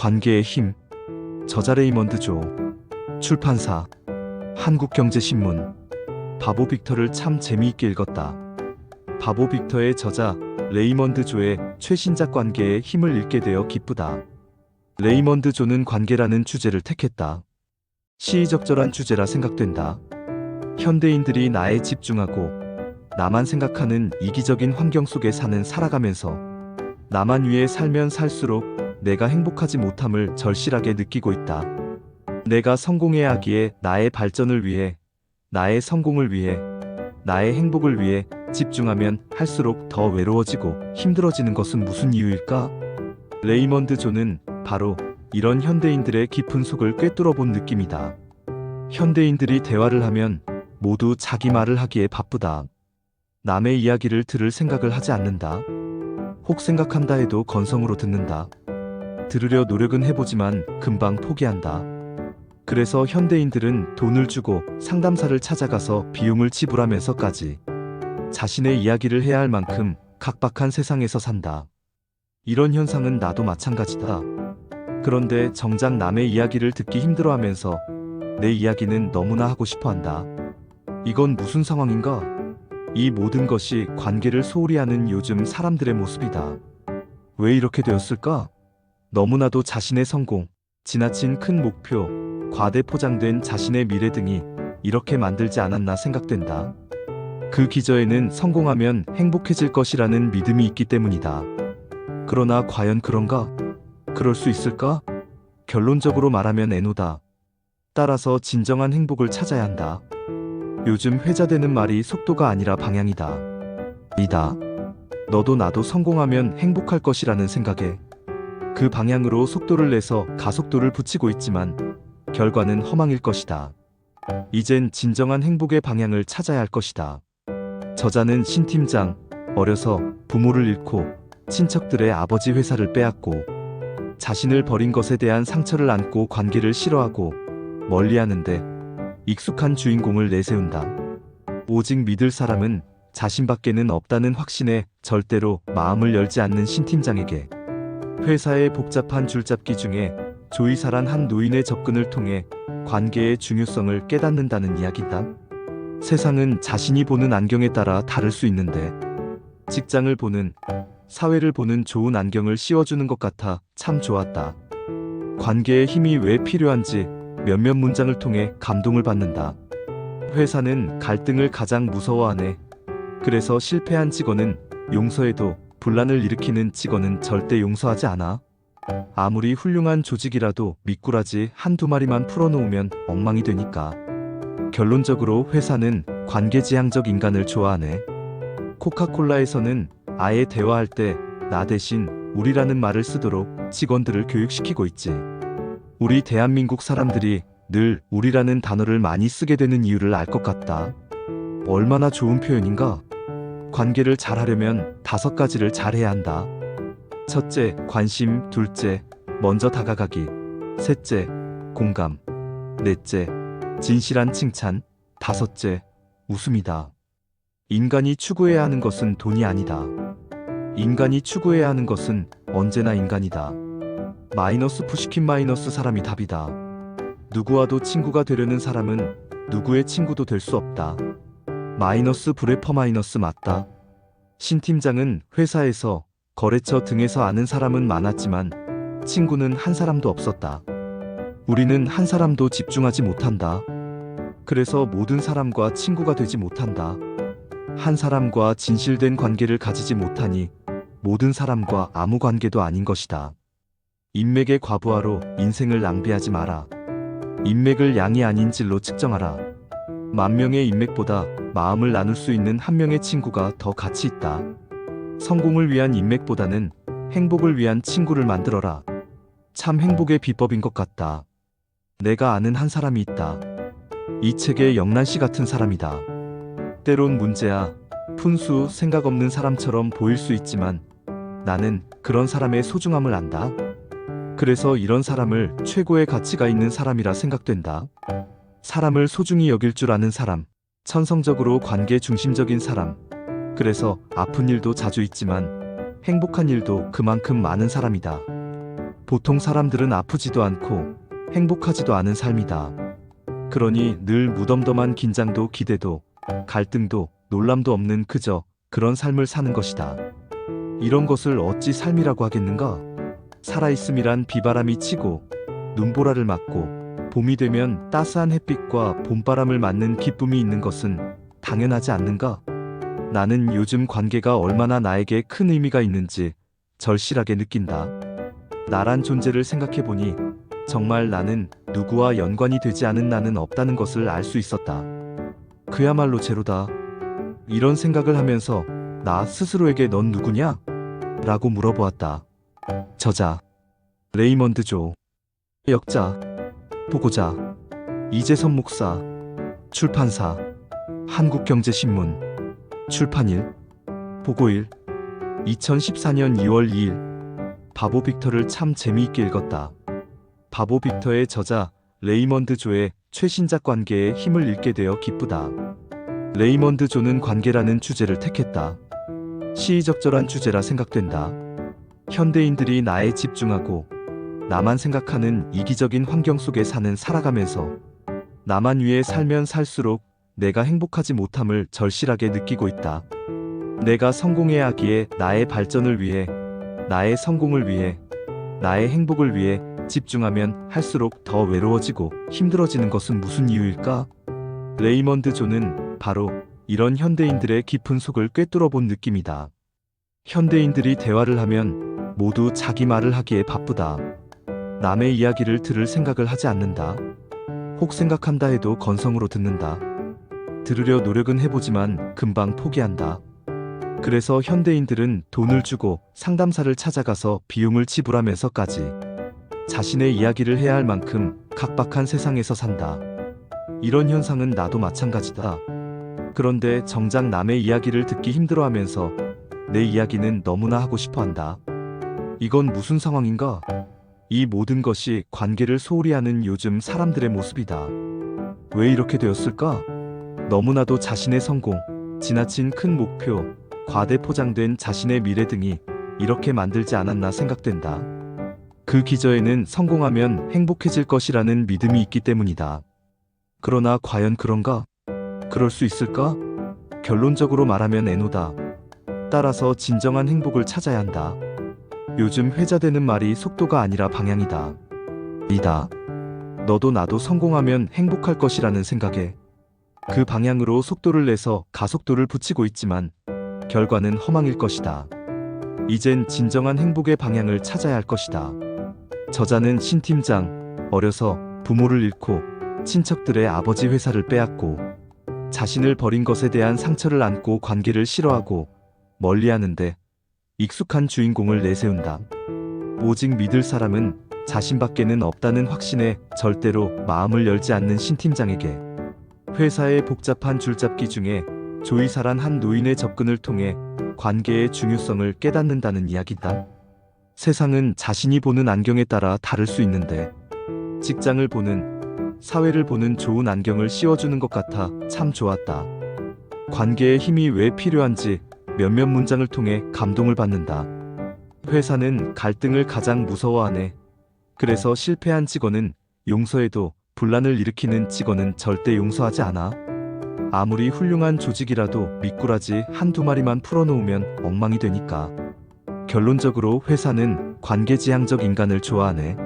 관계의 힘. 저자 레이먼드 조. 출판사 한국경제신문. 바보 빅터를 참 재미있게 읽었다. 바보 빅터의 저자 레이먼드 조의 최신작 관계의 힘을 읽게 되어 기쁘다. 레이먼드 조는 관계라는 주제를 택했다. 시의적절한 주제라 생각된다. 현대인들이 나에 집중하고 나만 생각하는 이기적인 환경 속에 살아가면서 나만 위해 살면 살수록 내가 행복하지 못함을 절실하게 느끼고 있다. 내가 성공해야 하기에 나의 발전을 위해, 나의 성공을 위해, 나의 행복을 위해 집중하면 할수록 더 외로워지고 힘들어지는 것은 무슨 이유일까? 레이먼드 조는 바로 이런 현대인들의 깊은 속을 꿰뚫어 본 느낌이다. 현대인들이 대화를 하면 모두 자기 말을 하기에 바쁘다. 남의 이야기를 들을 생각을 하지 않는다. 혹 생각한다 해도 건성으로 듣는다. 들으려 노력은 해보지만 금방 포기한다. 그래서 현대인들은 돈을 주고 상담사를 찾아가서 비용을 지불하면서까지 자신의 이야기를 해야 할 만큼 각박한 세상에서 산다. 이런 현상은 나도 마찬가지다. 그런데 정작 남의 이야기를 듣기 힘들어하면서 내 이야기는 너무나 하고 싶어한다. 이건 무슨 상황인가? 이 모든 것이 관계를 소홀히 하는 요즘 사람들의 모습이다. 왜 이렇게 되었을까? 너무나도 자신의 성공, 지나친 큰 목표, 과대 포장된 자신의 미래 등이 이렇게 만들지 않았나 생각된다. 그 기저에는 성공하면 행복해질 것이라는 믿음이 있기 때문이다. 그러나 과연 그런가? 그럴 수 있을까? 결론적으로 말하면 애노다. 따라서 진정한 행복을 찾아야 한다. 요즘 회자되는 말이 속도가 아니라 방향이다. 이다. 너도 나도 성공하면 행복할 것이라는 생각에 그 방향으로 속도를 내서 가속도를 붙이고 있지만 결과는 허망일 것이다. 이젠 진정한 행복의 방향을 찾아야 할 것이다. 저자는 신 팀장. 어려서 부모를 잃고 친척들의 아버지 회사를 빼앗고 자신을 버린 것에 대한 상처를 안고 관계를 싫어하고 멀리하는데 익숙한 주인공을 내세운다. 오직 믿을 사람은 자신밖에는 없다는 확신에 절대로 마음을 열지 않는 신 팀장에게 회사의 복잡한 줄잡기 중에 조이사란 한 노인의 접근을 통해 관계의 중요성을 깨닫는다는 이야기다. 세상은 자신이 보는 안경에 따라 다를 수 있는데 직장을 보는, 사회를 보는 좋은 안경을 씌워주는 것 같아 참 좋았다. 관계의 힘이 왜 필요한지 몇몇 문장을 통해 감동을 받는다. 회사는 갈등을 가장 무서워하네. 그래서 실패한 직원은 용서해도 분란을 일으키는 직원은 절대 용서하지 않아. 아무리 훌륭한 조직이라도 미꾸라지 한두 마리만 풀어놓으면 엉망이 되니까. 결론적으로 회사는 관계지향적 인간을 좋아하네. 코카콜라에서는 아예 대화할 때 나 대신 우리라는 말을 쓰도록 직원들을 교육시키고 있지. 우리 대한민국 사람들이 늘 우리라는 단어를 많이 쓰게 되는 이유를 알 것 같다. 얼마나 좋은 표현인가? 관계를 잘하려면 5가지를 잘해야 한다. 첫째, 관심. 둘째, 먼저 다가가기. 셋째, 공감. 넷째, 진실한 칭찬. 다섯째, 웃음이다. 인간이 추구해야 하는 것은 돈이 아니다. 인간이 추구해야 하는 것은 언제나 인간이다. 마이너스 푸시킨 마이너스 사람이 답이다. 누구와도 친구가 되려는 사람은 누구의 친구도 될 수 없다. 마이너스 브레퍼 마이너스 맞다. 신 팀장은 회사에서 거래처 등에서 아는 사람은 많았지만 친구는 한 사람도 없었다. 우리는 한 사람도 집중하지 못한다. 그래서 모든 사람과 친구가 되지 못한다. 한 사람과 진실된 관계를 가지지 못하니 모든 사람과 아무 관계도 아닌 것이다. 인맥의 과부하로 인생을 낭비하지 마라. 인맥을 양이 아닌 질로 측정하라. 10,000명의 인맥보다 마음을 나눌 수 있는 한 명의 친구가 더 가치 있다. 성공을 위한 인맥보다는 행복을 위한 친구를 만들어라. 참 행복의 비법인 것 같다. 내가 아는 한 사람이 있다. 이 책의 영란씨 같은 사람이다. 때론 문제야, 푼수, 생각 없는 사람처럼 보일 수 있지만 나는 그런 사람의 소중함을 안다. 그래서 이런 사람을 최고의 가치가 있는 사람이라 생각된다. 사람을 소중히 여길 줄 아는 사람, 천성적으로 관계 중심적인 사람. 그래서 아픈 일도 자주 있지만 행복한 일도 그만큼 많은 사람이다. 보통 사람들은 아프지도 않고 행복하지도 않은 삶이다. 그러니 늘 무덤덤한 긴장도 기대도 갈등도 놀람도 없는 그저 그런 삶을 사는 것이다. 이런 것을 어찌 삶이라고 하겠는가? 살아있음이란 비바람이 치고 눈보라를 맞고 봄이 되면 따스한 햇빛과 봄바람을 맞는 기쁨이 있는 것은 당연하지 않는가? 나는 요즘 관계가 얼마나 나에게 큰 의미가 있는지 절실하게 느낀다. 나란 존재를 생각해보니 정말 나는 누구와 연관이 되지 않은 나는 없다는 것을 알 수 있었다. 그야말로 제로다. 이런 생각을 하면서 나 스스로에게 넌 누구냐? 라고 물어보았다. 저자 레이먼드 조, 역자 보고자 이재선 목사, 출판사 한국경제신문, 출판일 보고일 2014년 2월 2일. 바보 빅터를 참 재미있게 읽었다. 바보 빅터의 저자 레이먼드 조의 최신작 관계에 힘을 잃게 되어 기쁘다. 레이먼드 조는 관계라는 주제를 택했다. 시의적절한 주제라 생각된다. 현대인들이 나에 집중하고 나만 생각하는 이기적인 환경 속에 살아가면서 나만 위해 살면 살수록 내가 행복하지 못함을 절실하게 느끼고 있다. 내가 성공해야 하기에 나의 발전을 위해, 나의 성공을 위해, 나의 행복을 위해 집중하면 할수록 더 외로워지고 힘들어지는 것은 무슨 이유일까? 레이먼드 조는 바로 이런 현대인들의 깊은 속을 꿰뚫어 본 느낌이다. 현대인들이 대화를 하면 모두 자기 말을 하기에 바쁘다. 남의 이야기를 들을 생각을 하지 않는다. 혹 생각한다 해도 건성으로 듣는다. 들으려 노력은 해보지만 금방 포기한다. 그래서 현대인들은 돈을 주고 상담사를 찾아가서 비용을 지불하면서까지 자신의 이야기를 해야 할 만큼 각박한 세상에서 산다. 이런 현상은 나도 마찬가지다. 그런데 정작 남의 이야기를 듣기 힘들어하면서 내 이야기는 너무나 하고 싶어 한다. 이건 무슨 상황인가? 이 모든 것이 관계를 소홀히 하는 요즘 사람들의 모습이다. 왜 이렇게 되었을까? 너무나도 자신의 성공, 지나친 큰 목표, 과대 포장된 자신의 미래 등이 이렇게 만들지 않았나 생각된다. 그 기저에는 성공하면 행복해질 것이라는 믿음이 있기 때문이다. 그러나 과연 그런가? 그럴 수 있을까? 결론적으로 말하면 애노다. 따라서 진정한 행복을 찾아야 한다. 요즘 회자되는 말이 속도가 아니라 방향이다. 이다. 너도 나도 성공하면 행복할 것이라는 생각에 그 방향으로 속도를 내서 가속도를 붙이고 있지만 결과는 허망일 것이다. 이젠 진정한 행복의 방향을 찾아야 할 것이다. 저자는 신 팀장, 어려서 부모를 잃고 친척들의 아버지 회사를 빼앗고 자신을 버린 것에 대한 상처를 안고 관계를 싫어하고 멀리하는데 익숙한 주인공을 내세운다. 오직 믿을 사람은 자신밖에는 없다는 확신에 절대로 마음을 열지 않는 신 팀장에게 회사의 복잡한 줄잡기 중에 조이살한 한 노인의 접근을 통해 관계의 중요성을 깨닫는다는 이야기다. 세상은 자신이 보는 안경에 따라 다를 수 있는데 직장을 보는, 사회를 보는 좋은 안경을 씌워주는 것 같아 참 좋았다. 관계의 힘이 왜 필요한지 몇몇 문장을 통해 감동을 받는다. 회사는 갈등을 가장 무서워하네. 그래서 실패한 직원은 용서해도 분란을 일으키는 직원은 절대 용서하지 않아. 아무리 훌륭한 조직이라도 미꾸라지 한두 마리만 풀어놓으면 엉망이 되니까. 결론적으로 회사는 관계지향적 인간을 좋아하네.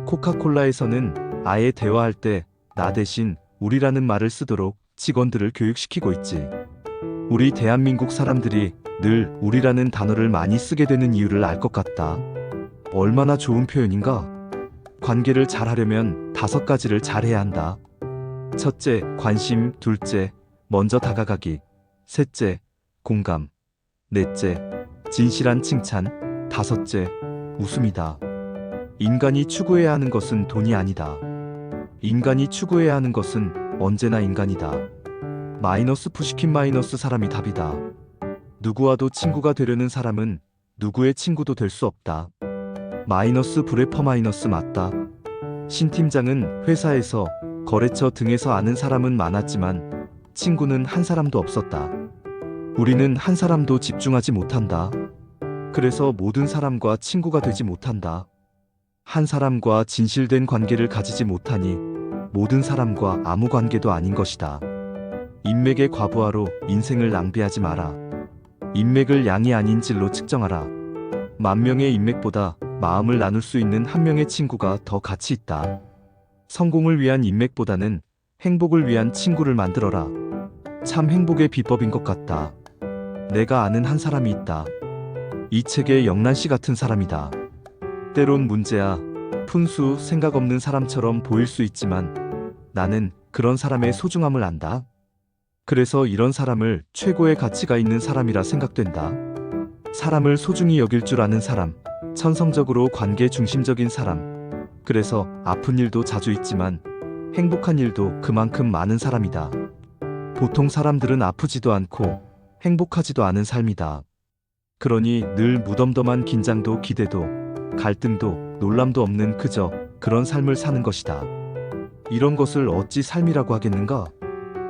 코카콜라에서는 아예 대화할 때 나 대신 우리라는 말을 쓰도록 직원들을 교육시키고 있지. 우리 대한민국 사람들이 늘 우리라는 단어를 많이 쓰게 되는 이유를 알 것 같다. 얼마나 좋은 표현인가? 관계를 잘하려면 5가지를 잘해야 한다. 첫째, 관심. 둘째, 먼저 다가가기. 셋째, 공감. 넷째, 진실한 칭찬. 다섯째, 웃음이다. 인간이 추구해야 하는 것은 돈이 아니다. 인간이 추구해야 하는 것은 언제나 인간이다. 마이너스 푸시킨 마이너스 사람이 답이다. 누구와도 친구가 되려는 사람은 누구의 친구도 될 수 없다. 마이너스 브레퍼 마이너스 맞다. 신 팀장은 회사에서 거래처 등에서 아는 사람은 많았지만 친구는 한 사람도 없었다. 우리는 한 사람도 집중하지 못한다. 그래서 모든 사람과 친구가 되지 못한다. 한 사람과 진실된 관계를 가지지 못하니 모든 사람과 아무 관계도 아닌 것이다. 인맥의 과부하로 인생을 낭비하지 마라. 인맥을 양이 아닌 질로 측정하라. 만 명의 인맥보다 마음을 나눌 수 있는 한 명의 친구가 더 가치 있다. 성공을 위한 인맥보다는 행복을 위한 친구를 만들어라. 참 행복의 비법인 것 같다. 내가 아는 한 사람이 있다. 이 책의 영란 씨 같은 사람이다. 때론 문제야, 푼수, 생각 없는 사람처럼 보일 수 있지만 나는 그런 사람의 소중함을 안다. 그래서 이런 사람을 최고의 가치가 있는 사람이라 생각된다. 사람을 소중히 여길 줄 아는 사람, 천성적으로 관계 중심적인 사람. 그래서 아픈 일도 자주 있지만 행복한 일도 그만큼 많은 사람이다. 보통 사람들은 아프지도 않고 행복하지도 않은 삶이다. 그러니 늘 무덤덤한 긴장도 기대도 갈등도 놀람도 없는 그저 그런 삶을 사는 것이다. 이런 것을 어찌 삶이라고 하겠는가?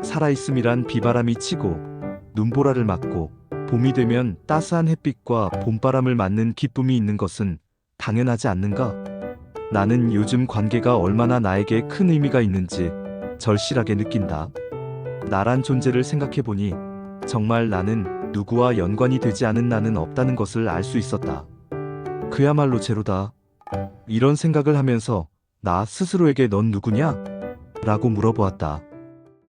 살아있음이란 비바람이 치고 눈보라를 맞고 봄이 되면 따스한 햇빛과 봄바람을 맞는 기쁨이 있는 것은 당연하지 않는가? 나는 요즘 관계가 얼마나 나에게 큰 의미가 있는지 절실하게 느낀다. 나란 존재를 생각해보니 정말 나는 누구와 연관이 되지 않은 나는 없다는 것을 알 수 있었다. 그야말로 제로다. 이런 생각을 하면서 나 스스로에게 넌 누구냐? 라고 물어보았다.